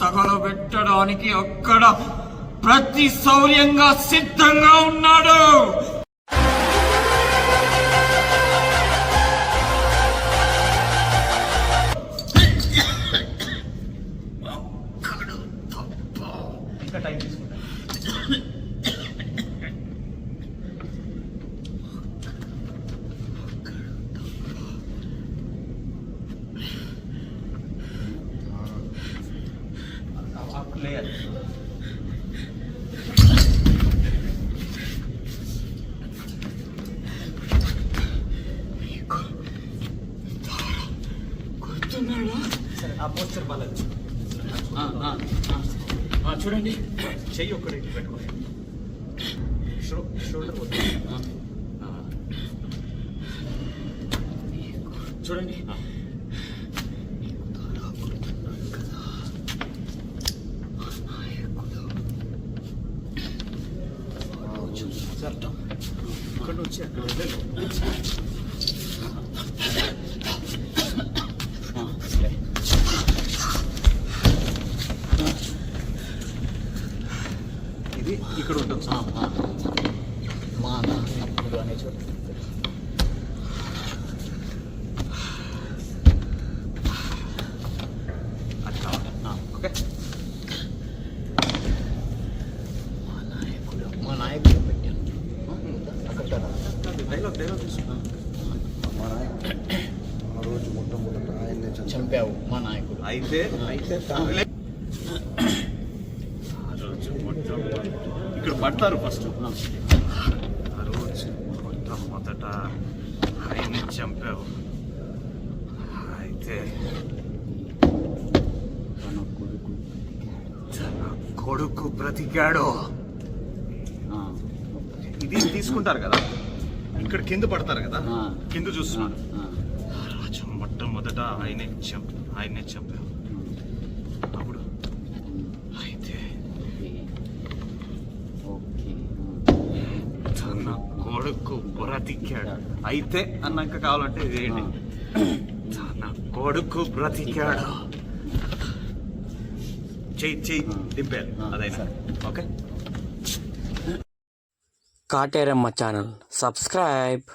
తగలబెట్టడానికి అక్కడ ప్రతి శౌర్యంగా సిద్ధంగా ఉన్నాడు. ఇంకా టైం తీసుకుంటా. లేదు సరే, ఆ పోస్టర్ బాగాలేదు. చూడండి, చెయ్యి ఒక్కడి పెట్టుకోండి. షోల్డర్ చూడండి. ఇక్కడ నుంచి అక్కడ ఇది ఇక్కడ ఉంటుంది. మా నాన్నప్పుడు అనే చోట అది కావాలి. ఓకే, మా నాయకుడు పెట్టాను అక్కడ డైలాగ్ తీసుకున్నాను. మా నాయకుడు ఆ రోజు మొట్టమొదట ఆయన్నే చంపావు మా నాయకుడు. అయితే ఇక్కడ పడతారు ఫస్ట్. ఆ రోజు మొట్టమొదట ఆయన్ని చంపావు. అయితే తన కొడుకు బ్రతికాడు. ఇది తీసుకుంటారు కదా, ఇక్కడ కింద పడతారు కదా, కింద చూస్తున్నాడు. ఆ రోజు మొట్టమొదట ఆయనే చంపావు. అప్పుడు అయితే తన కొడుకు బ్రతికాడు. అయితే అన్నాక కావాలంటే ఇదేంటి, తన కొడుకు బ్రతికాడు. చెయ్యి దింపారు అదైనా. Okay, Kateramma channel subscribe.